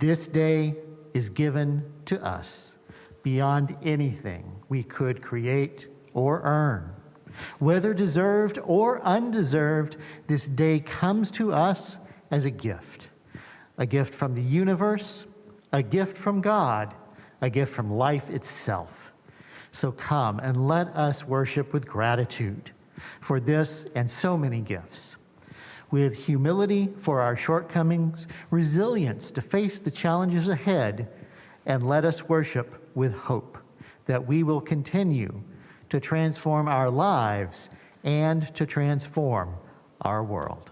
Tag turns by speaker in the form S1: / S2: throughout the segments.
S1: This day is given to us beyond anything we could create or earn. Whether deserved or undeserved, this day comes to us as a gift from the universe, a gift from God, a gift from life itself. So come and let us worship with gratitude for this and so many gifts, with humility for our shortcomings, resilience to face the challenges ahead, and let us worship with hope that we will continue to transform our lives and to transform our world.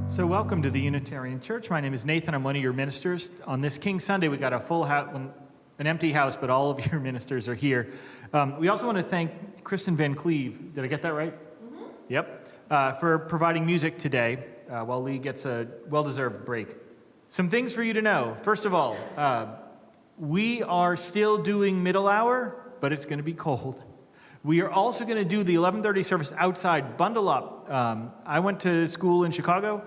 S2: So welcome to the Unitarian Church. My name is Nathan. I'm one of your ministers. On this King Sunday, we got a full house, an empty house, but all of your ministers are here. We also want to thank Kristen Van Cleve. Did I get that right? Mm-hmm. Yep. For providing music today while Lee gets a well-deserved break. Some things for you to know. First of all, we are still doing middle hour, but it's going to be cold. We are also going to do the 11:30 service outside. Bundle up. I went to school in Chicago.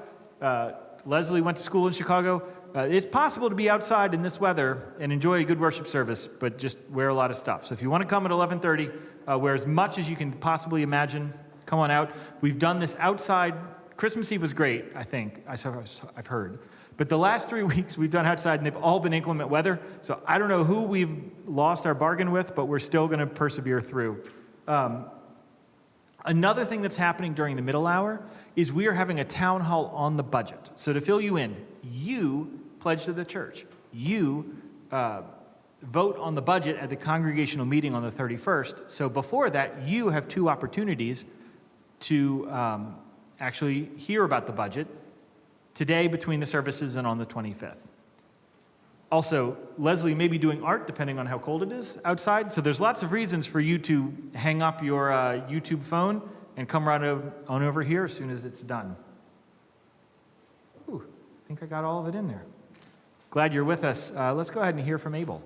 S2: Leslie went to school in Chicago. It's possible to be outside in this weather and enjoy a good worship service, but just wear a lot of stuff. So if you want to come at 11:30, wear as much as you can possibly imagine. Come on out. We've done this outside. Christmas Eve was great, I think, I've heard. But the last 3 weeks we've done outside, and they've all been inclement weather. So I don't know who we've lost our bargain with, but we're still going to persevere through. Another thing that's happening during the middle hour is we are having a town hall on the budget. So to fill you in, you pledge to the church. You vote on the budget at the congregational meeting on the 31st. So before that, you have 2 opportunities to actually hear about the budget today between the services and on the 25th. Also, Leslie may be doing art depending on how cold it is outside. So there's lots of reasons for you to hang up your YouTube phone and come right on over here as soon as it's done. Ooh, I think I got all of it in there. Glad you're with us. Let's go ahead and hear from Abel.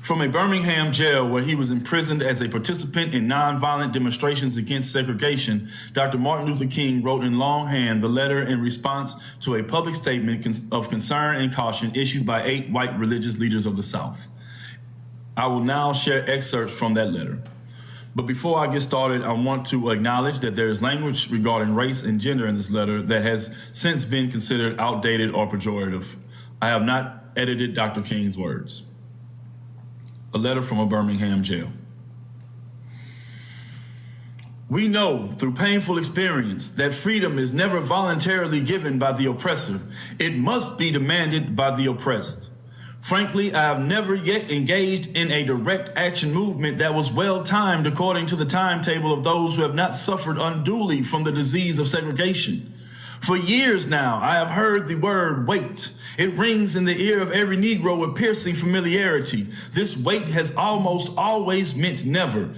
S3: From a Birmingham jail where he was imprisoned as a participant in nonviolent demonstrations against segregation, Dr. Martin Luther King wrote in longhand the letter in response to a public statement of concern and caution issued by 8 white religious leaders of the South. I will now share excerpts from that letter. But before I get started, I want to acknowledge that there is language regarding race and gender in this letter that has since been considered outdated or pejorative. I have not edited Dr. King's words. A letter from a Birmingham jail. We know through painful experience that freedom is never voluntarily given by the oppressor. It must be demanded by the oppressed. Frankly, I have never yet engaged in a direct action movement that was well-timed according to the timetable of those who have not suffered unduly from the disease of segregation. For years now, I have heard the word wait. It rings in the ear of every Negro with piercing familiarity. This wait has almost always meant never.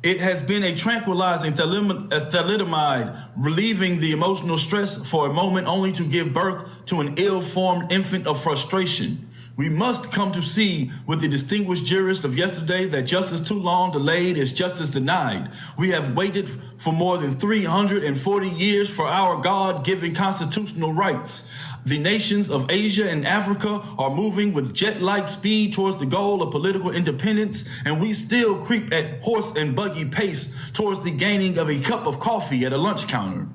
S3: It has been a tranquilizing thalidomide, relieving the emotional stress for a moment only to give birth to an ill-formed infant of frustration. We must come to see with the distinguished jurist of yesterday that justice too long delayed is justice denied. We have waited for more than 340 years for our God-given constitutional rights. The nations of Asia and Africa are moving with jet-like speed towards the goal of political independence, and we still creep at horse and buggy pace towards the gaining of a cup of coffee at a lunch counter.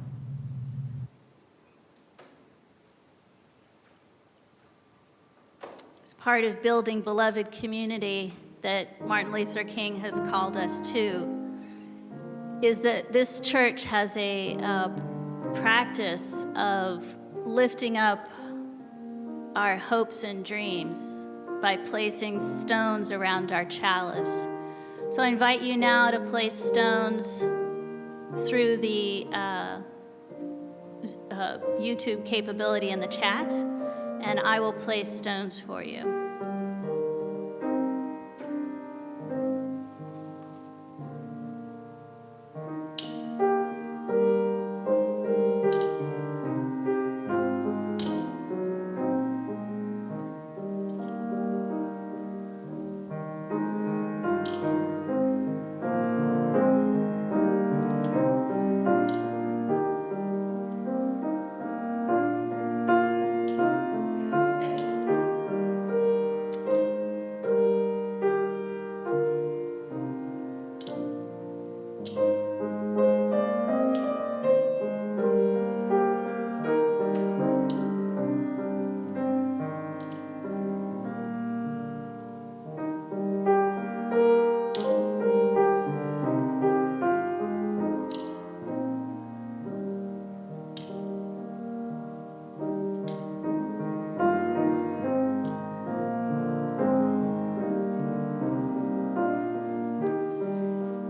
S4: Part of building beloved community that Martin Luther King has called us to is that this church has a practice of lifting up our hopes and dreams by placing stones around our chalice. So I invite you now to place stones through the YouTube capability in the chat, and I will place stones for you.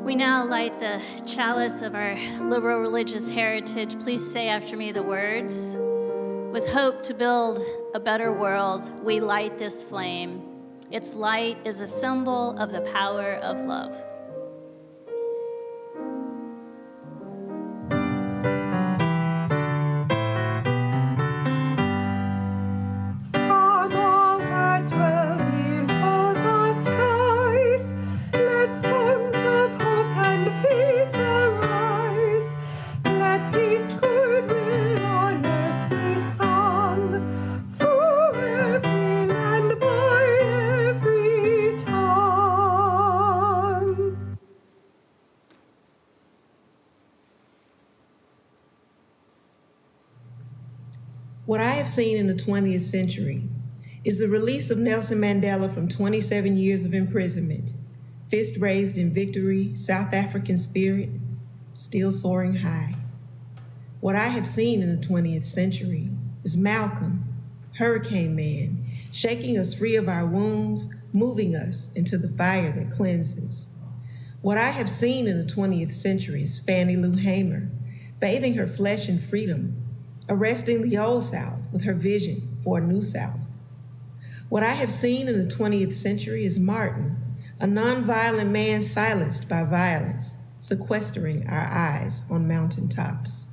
S4: We now light the chalice of our liberal religious heritage. Please say after me the words. With hope to build a better world, we light this flame. Its light is a symbol of the power of love.
S5: And have seen in the 20th century is the release of Nelson Mandela from 27 years of imprisonment, fist raised in victory, South African spirit, still soaring high. What I have seen in the 20th century is Malcolm, Hurricane Man, shaking us free of our wounds, moving us into the fire that cleanses. What I have seen in the 20th century is Fannie Lou Hamer, bathing her flesh in freedom, arresting the old South with her vision for a new South. What I have seen in the 20th century is Martin, a nonviolent man silenced by violence, sequestering our eyes on mountaintops.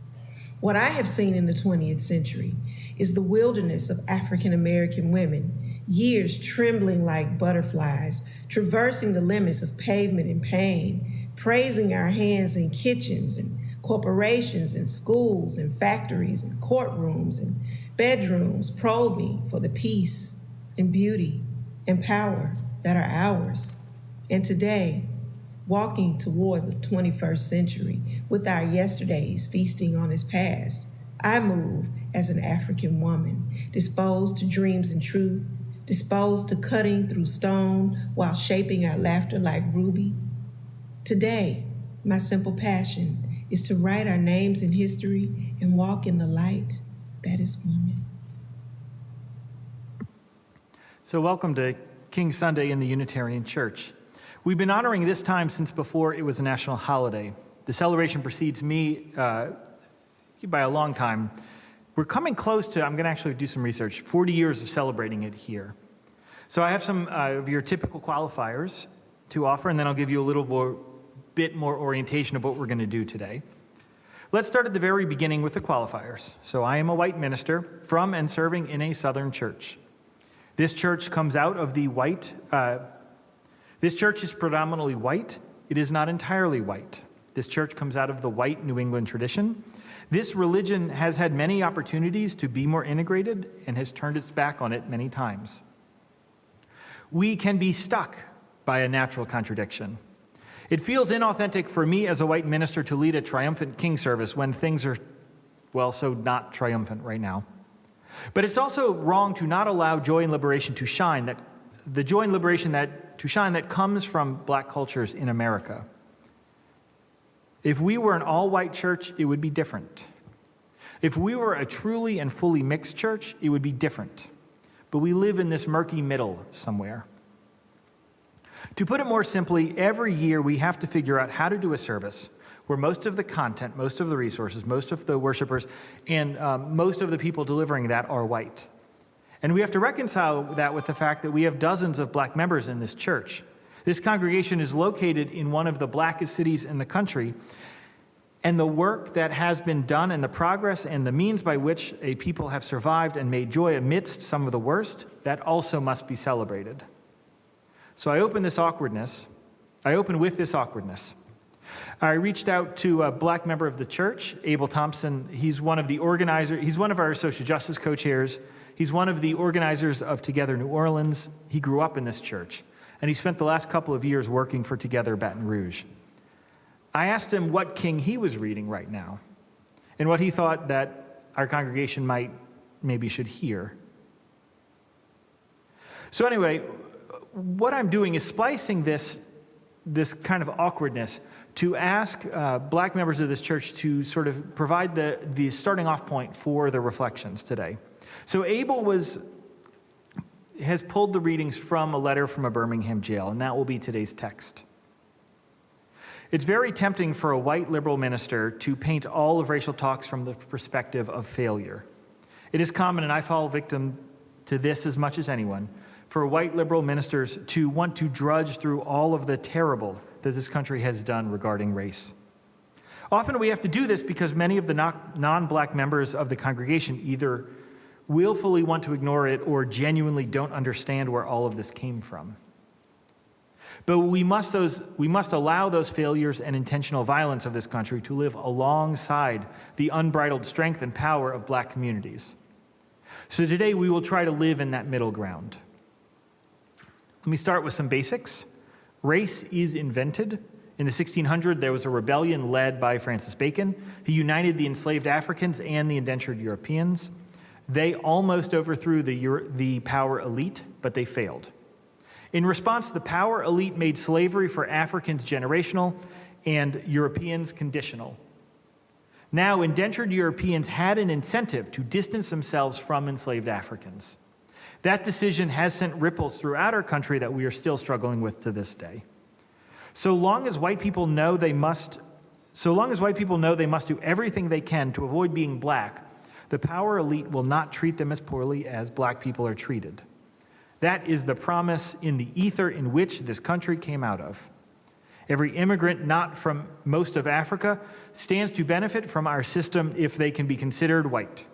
S5: What I have seen in the 20th century is the wilderness of African American women, years trembling like butterflies, traversing the limits of pavement and pain, praising our hands in kitchens and corporations and schools and factories and courtrooms and bedrooms, probing for the peace and beauty and power that are ours. And today, walking toward the 21st century with our yesterdays feasting on his past, I move as an African woman, disposed to dreams and truth, disposed to cutting through stone while shaping our laughter like ruby. Today, my simple passion is to write our names in history and walk in the light that is woman.
S2: So welcome to King Sunday in the Unitarian Church. We've been honoring this time since before it was a national holiday. The celebration precedes me by a long time. We're coming close to, I'm going to actually do some research, 40 years of celebrating it here. So I have some of your typical qualifiers to offer, and then I'll give you a little bit more orientation of what we're going to do today. Let's start at the very beginning with the qualifiers. So I am a white minister from and serving in a Southern church. This church comes out of the white, this church is predominantly white. It is not entirely white. This church comes out of the white New England tradition. This religion has had many opportunities to be more integrated and has turned its back on it many times. We can be stuck by a natural contradiction. It feels inauthentic for me as a white minister to lead a triumphant king service when things are, well, so not triumphant right now. But it's also wrong to not allow joy and liberation to shine, that the joy and liberation that comes from black cultures in America. If we were an all-white church, it would be different. If we were a truly and fully mixed church, it would be different. But we live in this murky middle somewhere. To put it more simply, every year we have to figure out how to do a service where most of the content, most of the resources, most of the worshipers, and most of the people delivering that are white. And we have to reconcile that with the fact that we have dozens of black members in this church. This congregation is located in one of the blackest cities in the country, and the work that has been done and the progress and the means by which a people have survived and made joy amidst some of the worst, that also must be celebrated. So I open with this awkwardness. I reached out to a black member of the church, Abel Thompson. He's one of our social justice co-chairs. He's one of the organizers of Together New Orleans. He grew up in this church, and he spent the last couple of years working for Together Baton Rouge. I asked him what king he was reading right now, and what he thought that our congregation maybe should hear. So anyway, what I'm doing is splicing this kind of awkwardness to ask black members of this church to sort of provide the starting off point for the reflections today. So Abel has pulled the readings from a letter from a Birmingham jail, and that will be today's text. It's very tempting for a white liberal minister to paint all of racial talks from the perspective of failure. It is common, and I fall victim to this as much as anyone, for white liberal ministers to want to drudge through all of the terrible that this country has done regarding race. Often we have to do this because many of the non-black members of the congregation either willfully want to ignore it or genuinely don't understand where all of this came from. But we must allow those failures and intentional violence of this country to live alongside the unbridled strength and power of black communities. So today we will try to live in that middle ground. Let me start with some basics. Race is invented. In the 1600s, there was a rebellion led by Francis Bacon. He united the enslaved Africans and the indentured Europeans. They almost overthrew the power elite, but they failed. In response, the power elite made slavery for Africans generational and Europeans conditional. Now, indentured Europeans had an incentive to distance themselves from enslaved Africans. That decision has sent ripples throughout our country that we are still struggling with to this day. So long as white people know they must do everything they can to avoid being black, the power elite will not treat them as poorly as black people are treated. That is the promise in the ether in which this country came out of. Every immigrant not from most of Africa stands to benefit from our system if they can be considered white.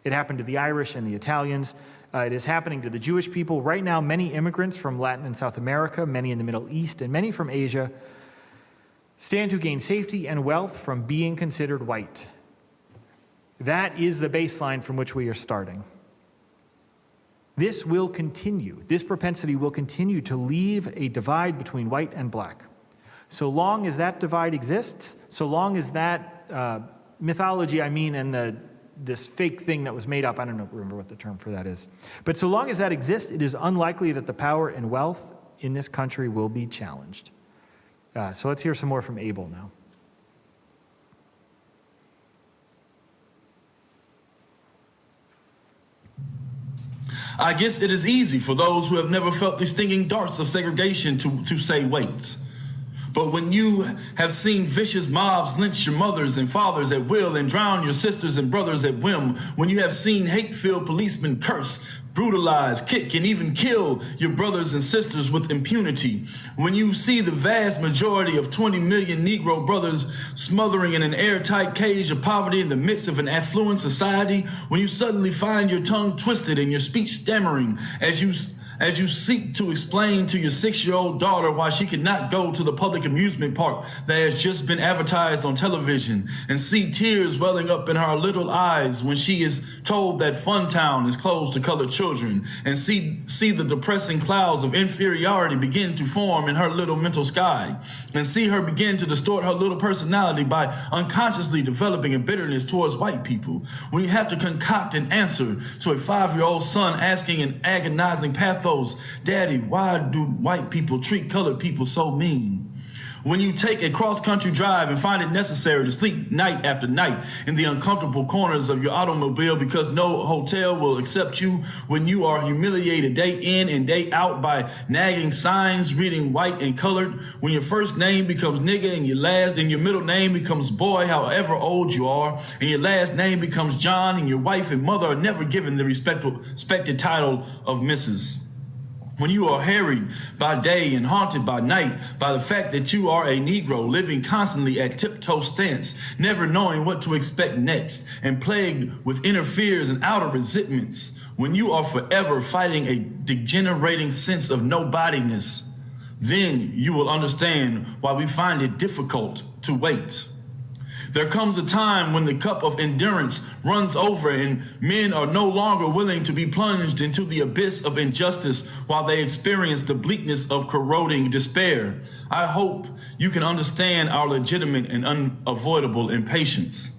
S2: It happened to the Irish and the Italians. It is happening to the Jewish people. Right now, many immigrants from Latin and South America, many in the Middle East, and many from Asia stand to gain safety and wealth from being considered white. That is the baseline from which we are starting. This will continue. This propensity will continue to leave a divide between white and black. So long as that divide exists, so long as that mythology, and this fake thing that was made up, I don't remember what the term for that is. But so long as that exists, it is unlikely that the power and wealth in this country will be challenged. So let's hear some more from Abel now.
S3: I guess it is easy for those who have never felt the stinging darts of segregation to say wait. But when you have seen vicious mobs lynch your mothers and fathers at will and drown your sisters and brothers at whim, when you have seen hate-filled policemen curse, brutalize, kick, and even kill your brothers and sisters with impunity, when you see the vast majority of 20 million Negro brothers smothering in an airtight cage of poverty in the midst of an affluent society, when you suddenly find your tongue twisted and your speech stammering as you seek to explain to your 6-year-old daughter why she could not go to the public amusement park that has just been advertised on television, and see tears welling up in her little eyes when she is told that Funtown is closed to colored children, and see the depressing clouds of inferiority begin to form in her little mental sky, and see her begin to distort her little personality by unconsciously developing a bitterness towards white people, when you have to concoct an answer to a 5-year-old son asking an agonizing pathos, "Daddy, why do white people treat colored people so mean?" When you take a cross-country drive and find it necessary to sleep night after night in the uncomfortable corners of your automobile because no hotel will accept you, when you are humiliated day in and day out by nagging signs reading white and colored, when your first name becomes nigga and your middle name becomes boy, however old you are, and your last name becomes John, and your wife and mother are never given the respected title of Mrs. When you are harried by day and haunted by night by the fact that you are a Negro living constantly at tiptoe stance, never knowing what to expect next, and plagued with inner fears and outer resentments, when you are forever fighting a degenerating sense of nobodiness, then you will understand why we find it difficult to wait. There comes a time when the cup of endurance runs over and men are no longer willing to be plunged into the abyss of injustice while they experience the bleakness of corroding despair. I hope you can understand our legitimate and unavoidable impatience.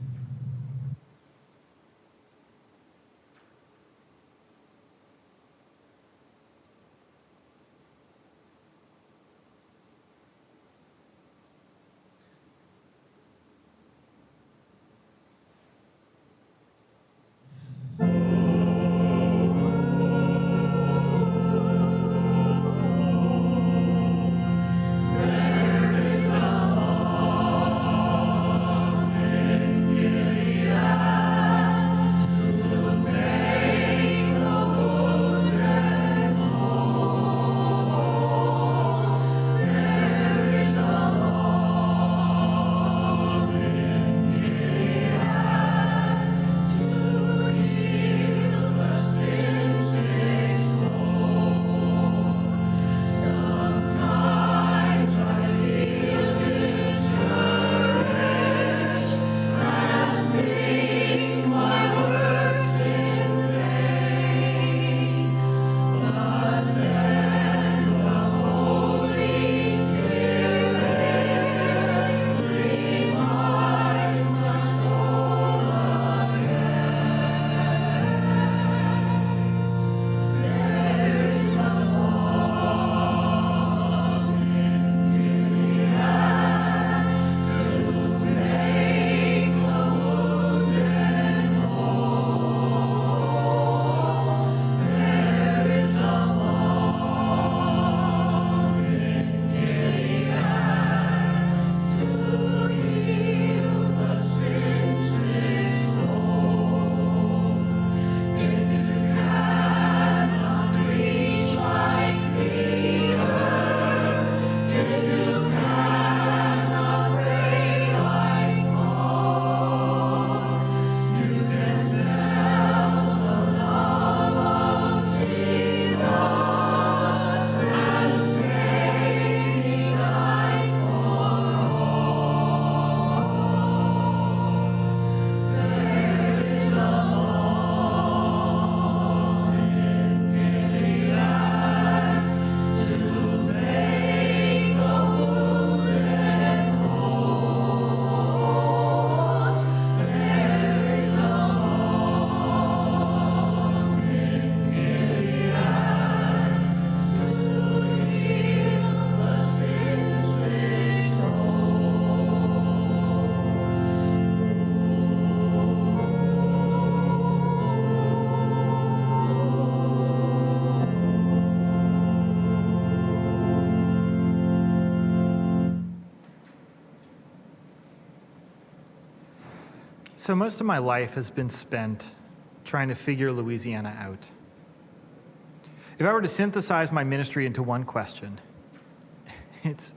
S2: So most of my life has been spent trying to figure Louisiana out. If I were to synthesize my ministry into one question, it's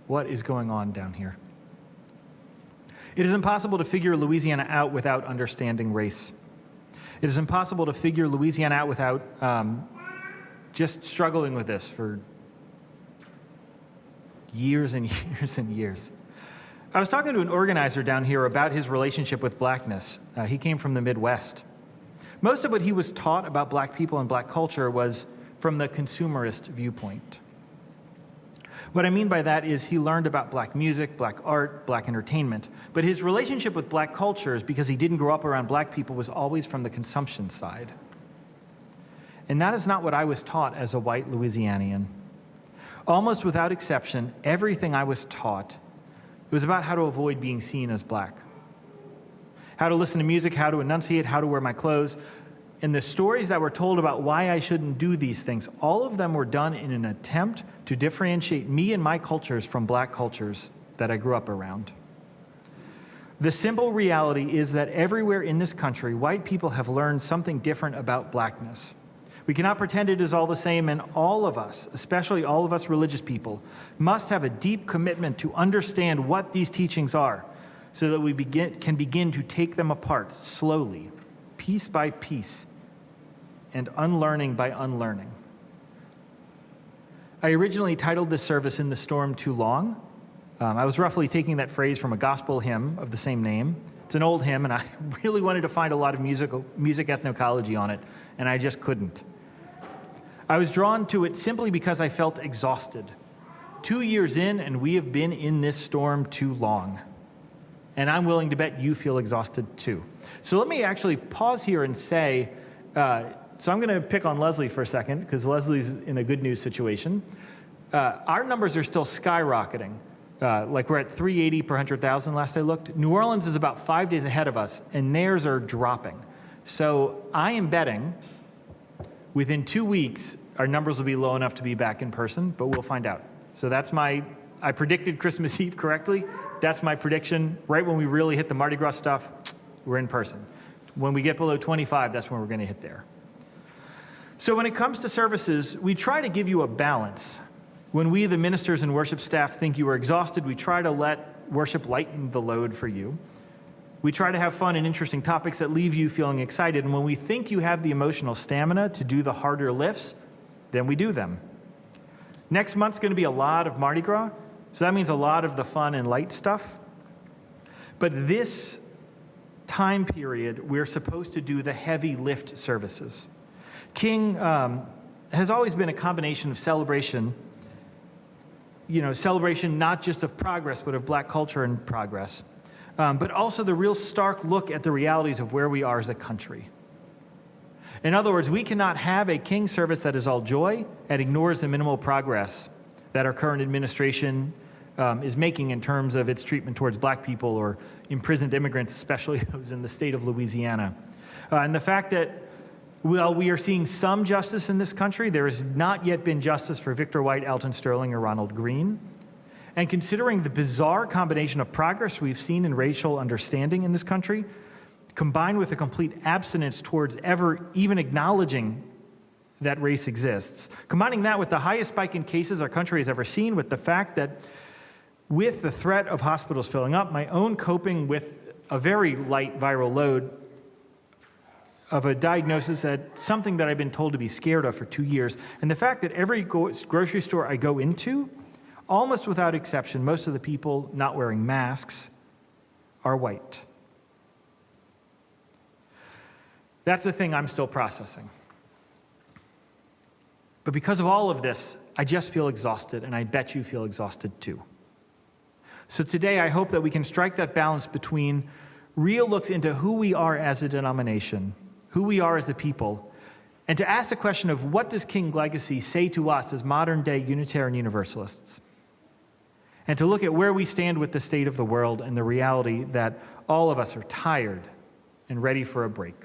S2: what is going on down here? It is impossible to figure Louisiana out without understanding race. It is impossible to figure Louisiana out without just struggling with this for years and years and years. I was talking to an organizer down here about his relationship with blackness. He came from the Midwest. Most of what he was taught about black people and black culture was from the consumerist viewpoint. What I mean by that is he learned about black music, black art, black entertainment, but his relationship with black cultures, because he didn't grow up around black people, was always from the consumption side. And that is not what I was taught as a white Louisianian. Almost without exception, everything I was taught was about how to avoid being seen as black, how to listen to music, how to enunciate, how to wear my clothes. And the stories that were told about why I shouldn't do these things, all of them were done in an attempt to differentiate me and my cultures from black cultures that I grew up around. The simple reality is that everywhere in this country, white people have learned something different about blackness. We cannot pretend it is all the same, and all of us, especially all of us religious people, must have a deep commitment to understand what these teachings are so that we can begin to take them apart slowly, piece by piece, and unlearning by unlearning. I originally titled this service "In the Storm Too Long." I was roughly taking that phrase from a gospel hymn of the same name. It's an old hymn, and I really wanted to find a lot of music ethnoecology on it, and I just couldn't. I was drawn to it simply because I felt exhausted. 2 years in, and we have been in this storm too long. And I'm willing to bet you feel exhausted too. So let me actually pause here and say, so I'm going to pick on Leslie for a second, because Leslie's in a good news situation. Our numbers are still skyrocketing. Like we're at 380 per 100,000 last I looked. New Orleans is about 5 days ahead of us, and theirs are dropping. So I am betting within 2 weeks, our numbers will be low enough to be back in person, but we'll find out. So I predicted Christmas Eve correctly. That's my prediction. Right when we really hit the Mardi Gras stuff, we're in person. When we get below 25, that's when we're going to hit there. So when it comes to services, we try to give you a balance. When we, the ministers and worship staff, think you are exhausted, we try to let worship lighten the load for you. We try to have fun and interesting topics that leave you feeling excited. And when we think you have the emotional stamina to do the harder lifts, then we do them. Next month's going to be a lot of Mardi Gras, so that means a lot of the fun and light stuff. But this time period, we're supposed to do the heavy lift services. King has always been a combination of celebration, celebration not just of progress, but of black culture and progress, but also the real stark look at the realities of where we are as a country. In other words, we cannot have a King service that is all joy and ignores the minimal progress that our current administration is making in terms of its treatment towards black people or imprisoned immigrants, especially those in the state of Louisiana. And the fact that while we are seeing some justice in this country, there has not yet been justice for Victor White, Alton Sterling, or Ronald Green. And considering the bizarre combination of progress we've seen in racial understanding in this country, combined with a complete abstinence towards ever even acknowledging that race exists, combining that with the highest spike in cases our country has ever seen, with the fact that with the threat of hospitals filling up, my own coping with a very light viral load of a diagnosis that something that I've been told to be scared of for 2 years, and the fact that every grocery store I go into, almost without exception, most of the people not wearing masks are white. That's the thing I'm still processing. But because of all of this, I just feel exhausted, and I bet you feel exhausted too. So today, I hope that we can strike that balance between real looks into who we are as a denomination, who we are as a people, and to ask the question of what does King Legacy say to us as modern-day Unitarian Universalists? And to look at where we stand with the state of the world and the reality that all of us are tired and ready for a break.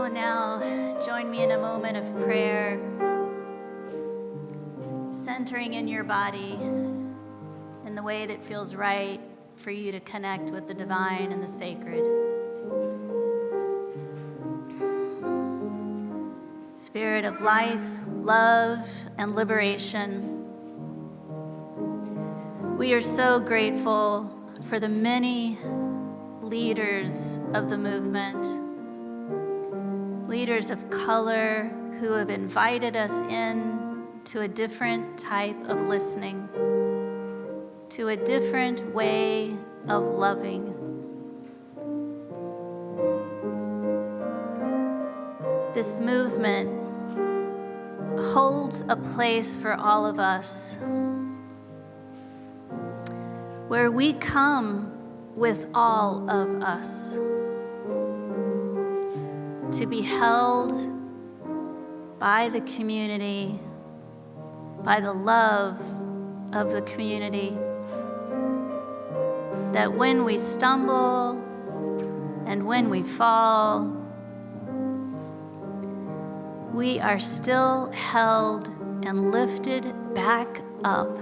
S4: will now join me in a moment of prayer, centering in your body in the way that feels right for you to connect with the divine and the sacred. Spirit of life, love, and liberation, we are so grateful for the many leaders of the movement, leaders of color who have invited us in to a different type of listening, to a different way of loving. This movement holds a place for all of us where we come with all of us to be held by the community, by the love of the community, that when we stumble and when we fall, we are still held and lifted back up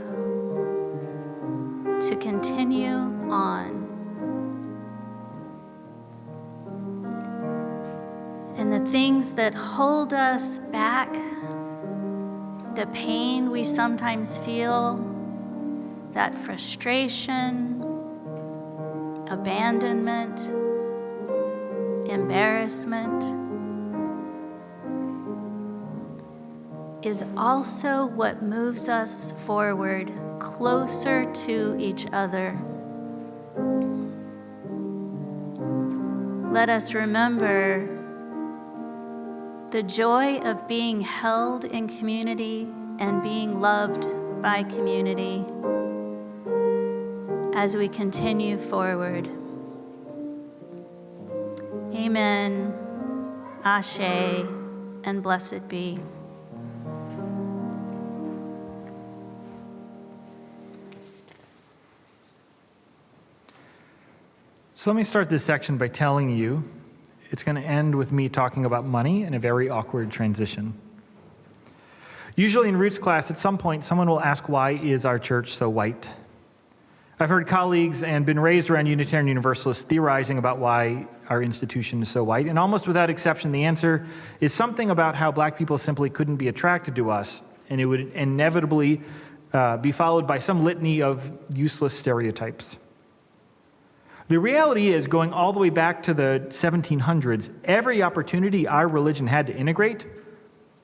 S4: to continue on. And the things that hold us back, the pain we sometimes feel, that frustration, abandonment, embarrassment, is also what moves us forward, closer to each other. Let us remember the joy of being held in community and being loved by community as we continue forward. Amen, Ashe, and blessed be.
S2: So let me start this section by telling you it's going to end with me talking about money in a very awkward transition. Usually in Roots class, at some point, someone will ask, why is our church so white? I've heard colleagues and been raised around Unitarian Universalists theorizing about why our institution is so white, and almost without exception, the answer is something about how black people simply couldn't be attracted to us, and it would inevitably be followed by some litany of useless stereotypes. The reality is, going all the way back to the 1700s, every opportunity our religion had to integrate,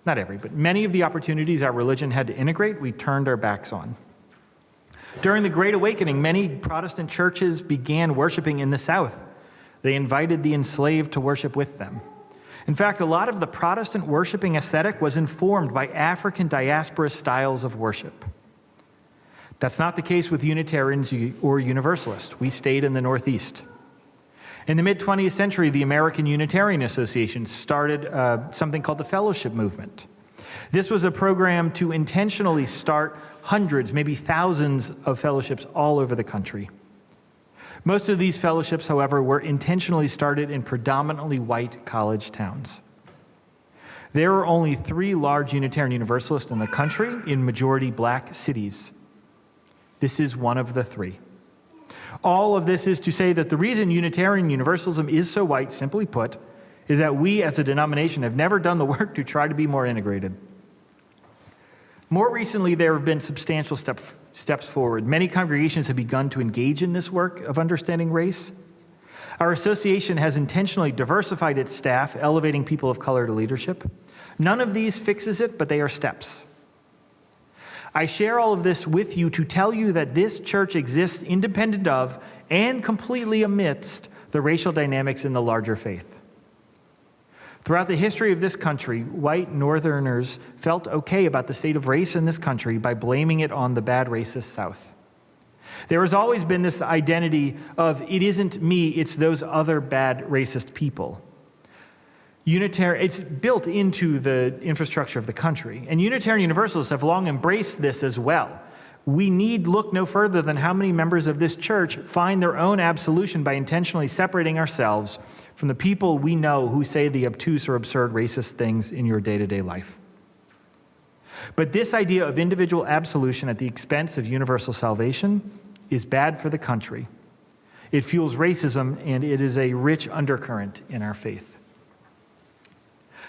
S2: not every, but many of the opportunities our religion had to integrate, we turned our backs on. During the Great Awakening, many Protestant churches began worshiping in the South. They invited the enslaved to worship with them. In fact, a lot of the Protestant worshiping aesthetic was informed by African diaspora styles of worship. That's not the case with Unitarians or Universalists. We stayed in the Northeast. In the mid-20th century, the American Unitarian Association started something called the Fellowship Movement. This was a program to intentionally start hundreds, maybe thousands of fellowships all over the country. Most of these fellowships, however, were intentionally started in predominantly white college towns. There were only 3 large Unitarian Universalists in the country in majority black cities. This is one of the 3. All of this is to say that the reason Unitarian Universalism is so white, simply put, is that we as a denomination have never done the work to try to be more integrated. More recently, there have been substantial steps forward. Many congregations have begun to engage in this work of understanding race. Our association has intentionally diversified its staff, elevating people of color to leadership. None of these fixes it, but they are steps. I share all of this with you to tell you that this church exists independent of and completely amidst the racial dynamics in the larger faith. Throughout the history of this country, white Northerners felt okay about the state of race in this country by blaming it on the bad racist South. There has always been this identity of, it isn't me, it's those other bad racist people. It's built into the infrastructure of the country. And Unitarian Universalists have long embraced this as well. we need look no further than how many members of this church find their own absolution by intentionally separating ourselves from the people we know who say the obtuse or absurd racist things in your day-to-day life. But this idea of individual absolution at the expense of universal salvation is bad for the country. It fuels racism, and it is a rich undercurrent in our faith.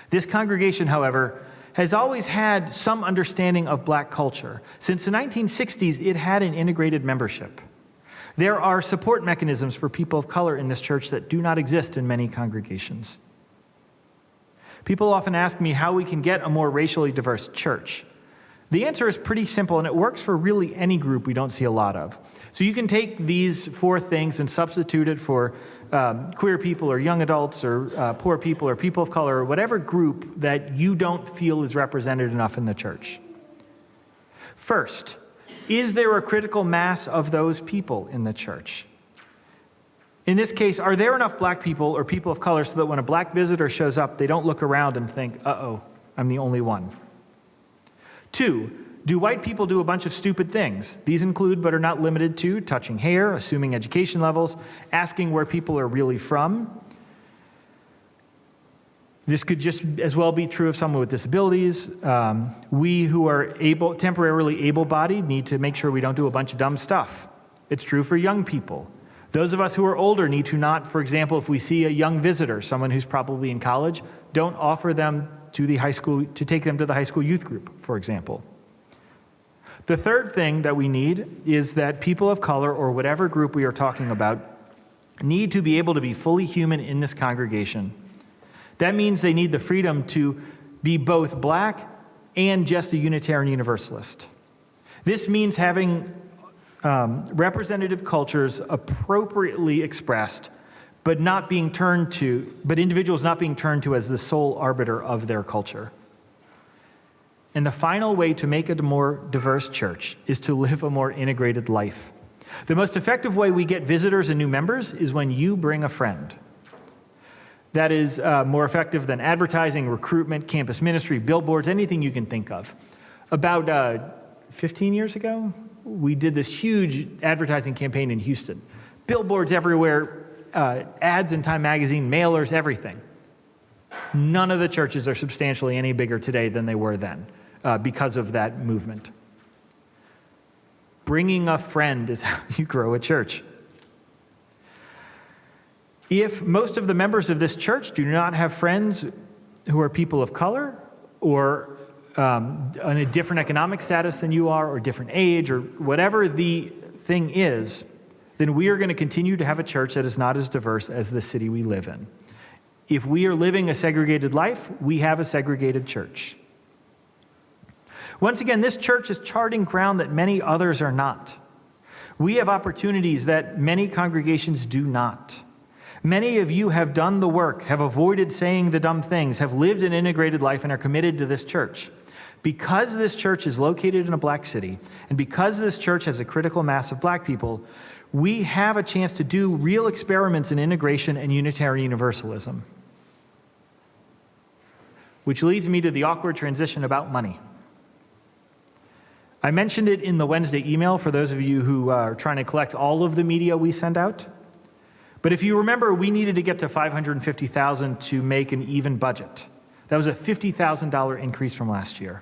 S2: This congregation, however, has always had some understanding of black culture. Since the 1960s, it had an integrated membership. There are support mechanisms for people of color in this church that do not exist in many congregations. People often ask me how we can get a more racially diverse church. The answer is pretty simple, and it works for really any group we don't see a lot of. So you can take these 4 things and substitute it for queer people or young adults or poor people or people of color or whatever group that you don't feel is represented enough in the church. First, is there a critical mass of those people in the church? In this case, are there enough black people or people of color so that when a black visitor shows up, they don't look around and think, uh-oh, I'm the only one? 2, do white people do a bunch of stupid things? These include, but are not limited to, touching hair, assuming education levels, asking where people are really from. This could just as well be true of someone with disabilities. We who are temporarily able-bodied need to make sure we don't do a bunch of dumb stuff. It's true for young people. Those of us who are older need to not, for example, if we see a young visitor, someone who's probably in college, don't offer them to take them to the high school youth group, for example. The third thing that we need is that people of color, or whatever group we are talking about, need to be able to be fully human in this congregation. That means they need the freedom to be both black and just a Unitarian Universalist. This means having representative cultures appropriately expressed, but individuals not being turned to as the sole arbiter of their culture. And the final way to make it a more diverse church is to live a more integrated life. The most effective way we get visitors and new members is when you bring a friend. That is more effective than advertising, recruitment, campus ministry, billboards, anything you can think of. About 15 years ago, we did this huge advertising campaign in Houston. Billboards everywhere, ads in Time Magazine, mailers, everything. None of the churches are substantially any bigger today than they were then because of that movement. Bringing a friend is how you grow a church. If most of the members of this church do not have friends who are people of color or in a different economic status than you are or different age or whatever the thing is, then we are going to continue to have a church that is not as diverse as the city we live in. If we are living a segregated life, we have a segregated church. Once again, this church is charting ground that many others are not. We have opportunities that many congregations do not. Many of you have done the work, have avoided saying the dumb things, have lived an integrated life, and are committed to this church. Because this church is located in a black city, and because this church has a critical mass of black people, we have a chance to do real experiments in integration and Unitarian Universalism. Which leads me to the awkward transition about money. I mentioned it in the Wednesday email for those of you who are trying to collect all of the media we send out. But if you remember, we needed to get to $550,000 to make an even budget. That was a $50,000 increase from last year.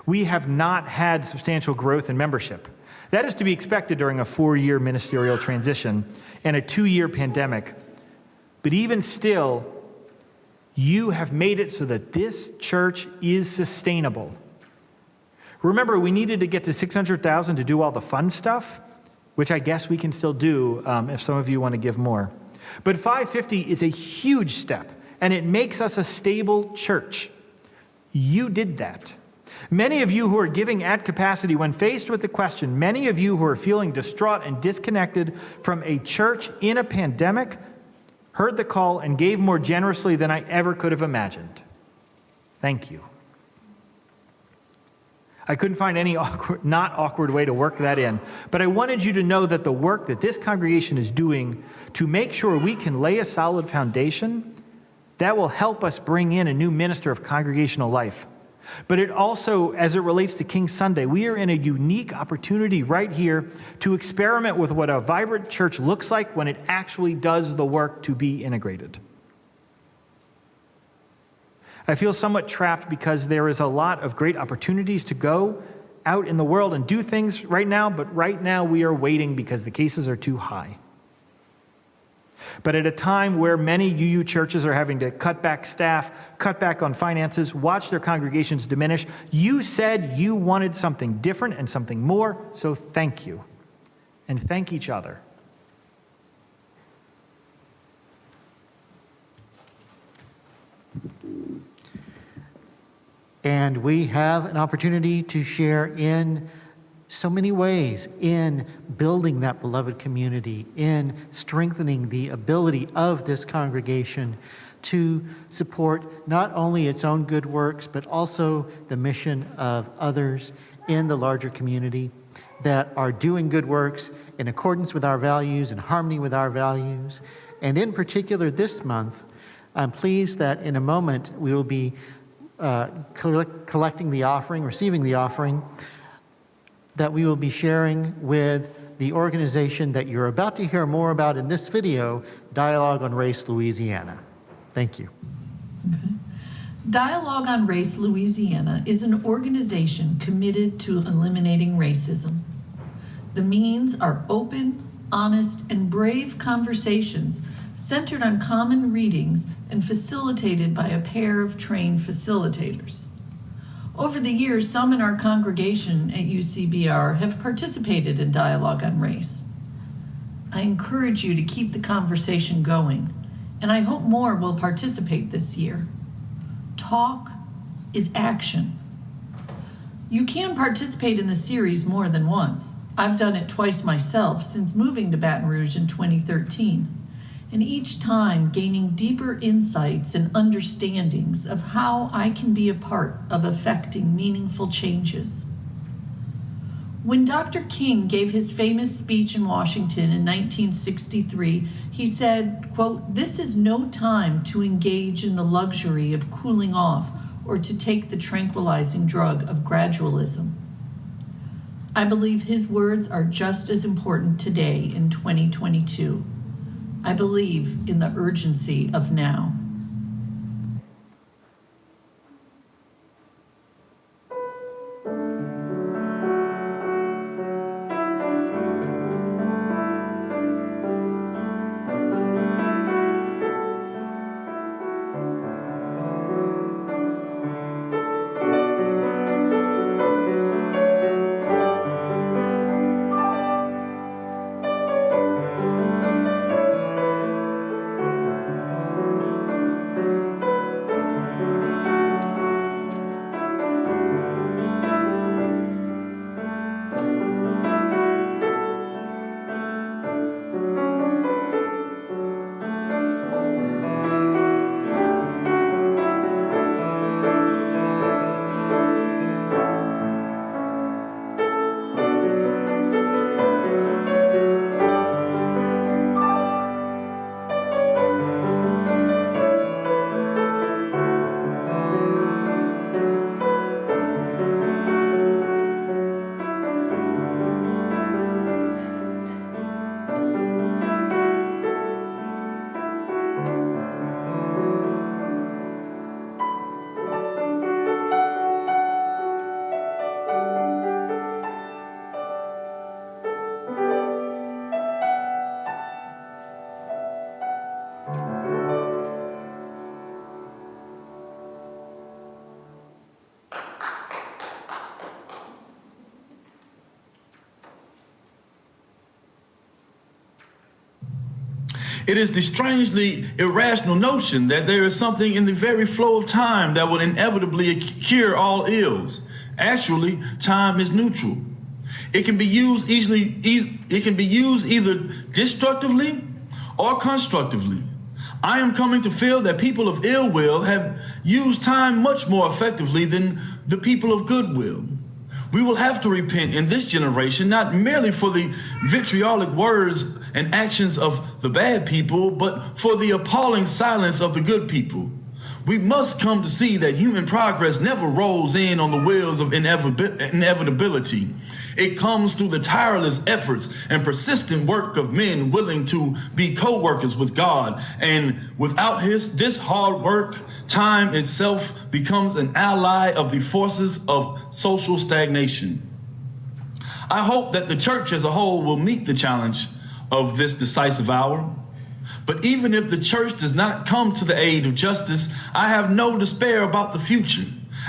S2: We have not had substantial growth in membership. That is to be expected during a 4-year ministerial transition and a 2-year pandemic. But even still, you have made it so that this church is sustainable. Remember, we needed to get to $600,000 to do all the fun stuff, which I guess we can still do if some of you want to give more. But $550 is a huge step, and it makes us a stable church. You did that. Many of you who are giving at capacity when faced with the question, many of you who are feeling distraught and disconnected from a church in a pandemic, heard the call and gave more generously than I ever could have imagined. Thank you. I couldn't find any not awkward way to work that in, but I wanted you to know that the work that this congregation is doing to make sure we can lay a solid foundation, that will help us bring in a new minister of congregational life. But it also, as it relates to King Sunday, we are in a unique opportunity right here to experiment with what a vibrant church looks like when it actually does the work to be integrated. I feel somewhat trapped because there is a lot of great opportunities to go out in the world and do things right now, but right now we are waiting because the cases are too high. But at a time where many UU churches are having to cut back staff, cut back on finances, watch their congregations diminish, you said you wanted something different and something more, so thank you. And thank each other.
S1: And we have an opportunity to share in so many ways in building that beloved community, in strengthening the ability of this congregation to support not only its own good works, but also the mission of others in the larger community that are doing good works in accordance with our values, in harmony with our values. And in particular this month, I'm pleased that in a moment we will be collecting the offering, receiving the offering, that we will be sharing with the organization that you're about to hear more about in this video, Dialogue on Race Louisiana. Thank you.
S6: Dialogue on Race Louisiana is an organization committed to eliminating racism. The means are open, honest, and brave conversations centered on common readings and facilitated by a pair of trained facilitators. Over the years, some in our congregation at UCBR have participated in Dialogue on Race. I encourage you to keep the conversation going, and I hope more will participate this year. Talk is action. You can participate in the series more than once. I've done it twice myself since moving to Baton Rouge in 2013. And each time gaining deeper insights and understandings of how I can be a part of affecting meaningful changes. When Dr. King gave his famous speech in Washington in 1963, he said, quote, "This is no time to engage in the luxury of cooling off or to take the tranquilizing drug of gradualism." I believe his words are just as important today in 2022. I believe in the urgency of now.
S3: It is the strangely irrational notion that there is something in the very flow of time that will inevitably cure all ills. Actually, time is neutral. It can be used either destructively or constructively. I am coming to feel that people of ill will have used time much more effectively than the people of goodwill. We will have to repent in this generation, not merely for the vitriolic words and actions of the bad people, but for the appalling silence of the good people. We must come to see that human progress never rolls in on the wheels of inevitability. It comes through the tireless efforts and persistent work of men willing to be co-workers with God. And without this hard work, time itself becomes an ally of the forces of social stagnation. I hope that the church as a whole will meet the challenge of this decisive hour. But even if the church does not come to the aid of justice, I have no despair about the future.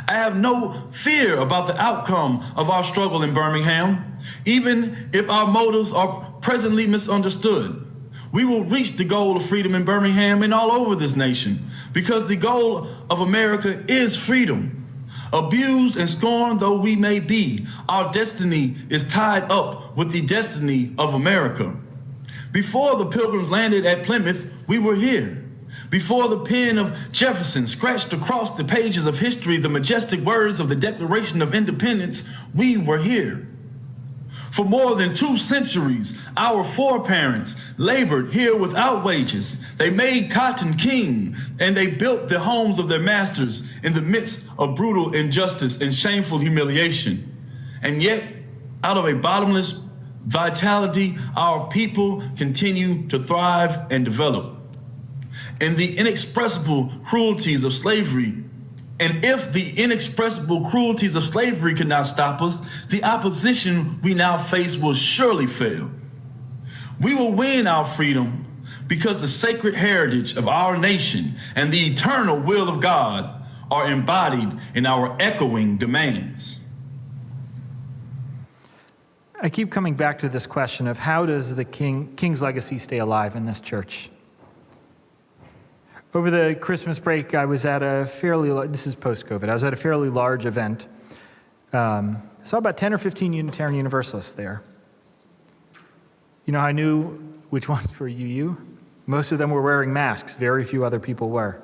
S3: I have no fear about the outcome of our struggle in Birmingham. Even if our motives are presently misunderstood, we will reach the goal of freedom in Birmingham and all over this nation, because the goal of America is freedom. Abused and scorned though we may be, our destiny is tied up with the destiny of America. Before the Pilgrims landed at Plymouth, we were here. Before the pen of Jefferson scratched across the pages of history the majestic words of the Declaration of Independence, we were here. For more than 2 centuries, our foreparents labored here without wages. They made cotton king, and they built the homes of their masters in the midst of brutal injustice and shameful humiliation. And yet, out of a bottomless vitality, our people continue to thrive and develop. And the inexpressible cruelties of slavery, and if the inexpressible cruelties of slavery could not stop us, the opposition we now face will surely fail. We will win our freedom because the sacred heritage of our nation and the eternal will of God are embodied in our echoing demands.
S2: I keep coming back to this question of how does the King's legacy stay alive in this church? Over the Christmas break, I was at a this is post-COVID, I was at a fairly large event. I saw about 10 or 15 Unitarian Universalists there. You know, I knew which ones were UU. Most of them were wearing masks. Very few other people were.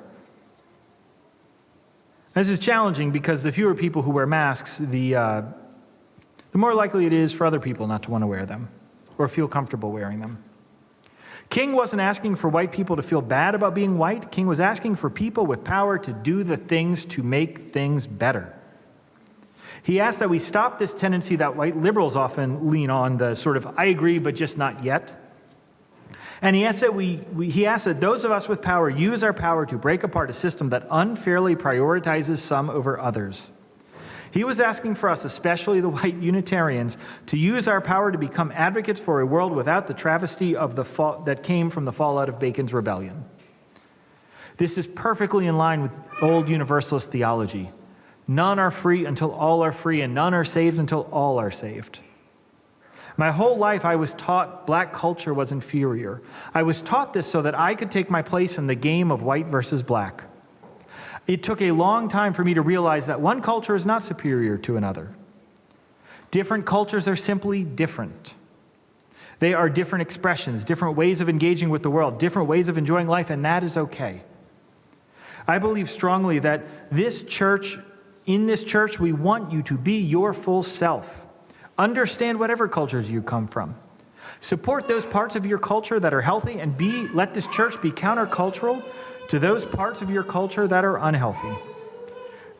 S2: This is challenging because the fewer people who wear masks, the more likely it is for other people not to want to wear them or feel comfortable wearing them. King wasn't asking for white people to feel bad about being white. King was asking for people with power to do the things to make things better. He asked that we stop this tendency that white liberals often lean on, the sort of, I agree, but just not yet. And he asked that he asked that those of us with power use our power to break apart a system that unfairly prioritizes some over others. He was asking for us, especially the white Unitarians, to use our power to become advocates for a world without the travesty of that came from the fallout of Bacon's rebellion. This is perfectly in line with old Universalist theology. None are free until all are free, and none are saved until all are saved. My whole life I was taught black culture was inferior. I was taught this so that I could take my place in the game of white versus black. It took a long time for me to realize that one culture is not superior to another. Different cultures are simply different. They are different expressions, different ways of engaging with the world, different ways of enjoying life, and that is okay. I believe strongly that in this church, we want you to be your full self. Understand whatever cultures you come from. Support those parts of your culture that are healthy, and let this church be countercultural to those parts of your culture that are unhealthy.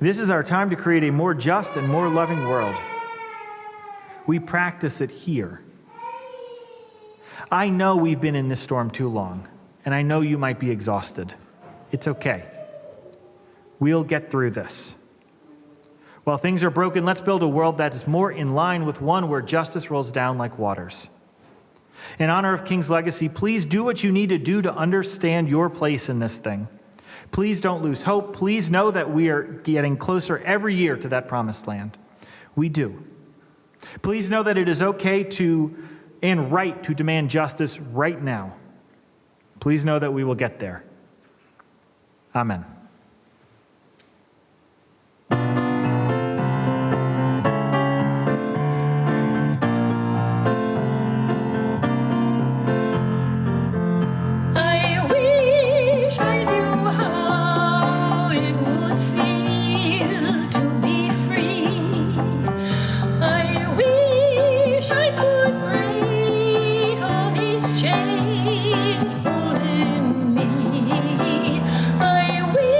S2: This is our time to create a more just and more loving world. We practice it here. I know we've been in this storm too long, and I know you might be exhausted. It's okay. We'll get through this. While things are broken, let's build a world that is more in line with one where justice rolls down like waters. In honor of King's legacy, please do what you need to do to understand your place in this thing. Please don't lose hope. Please know that we are getting closer every year to that promised land. We do. Please know that it is okay and right to demand justice right now. Please know that we will get there. Amen.
S7: Chains holding me. I wish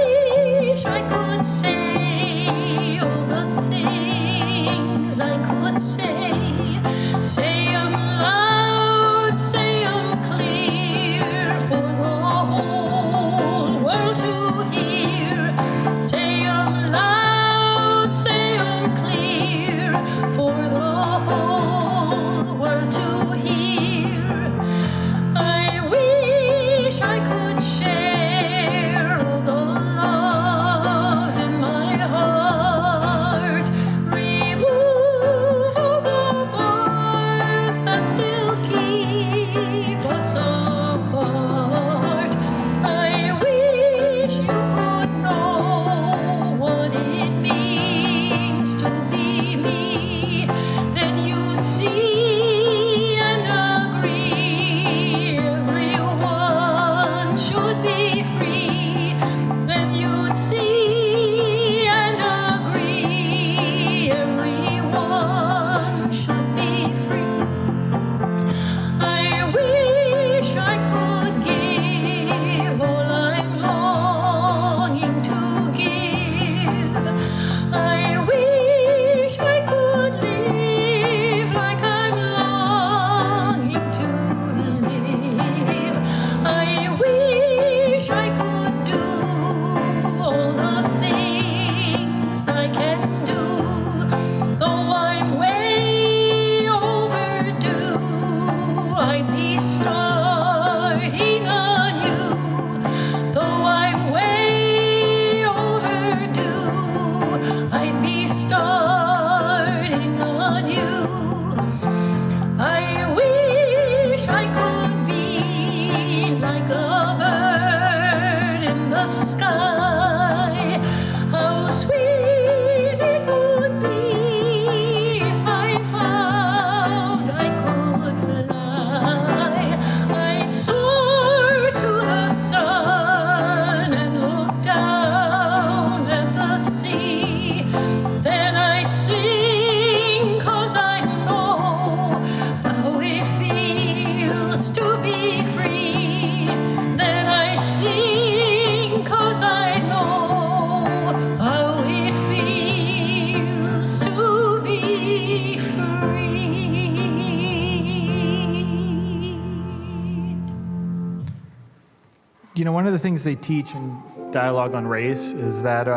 S2: You know, one of the things they teach in Dialogue on Race is that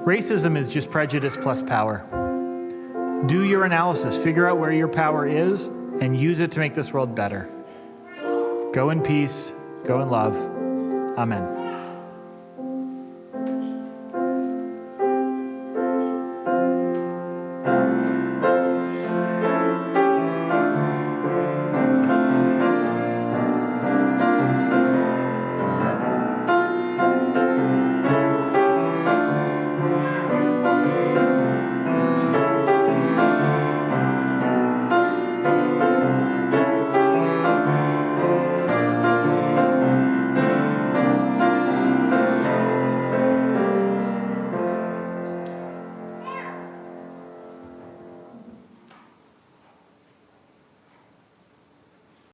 S2: racism is just prejudice plus power. Do your analysis, figure out where your power is, and use it to make this world better. Go in peace, go in love. Amen.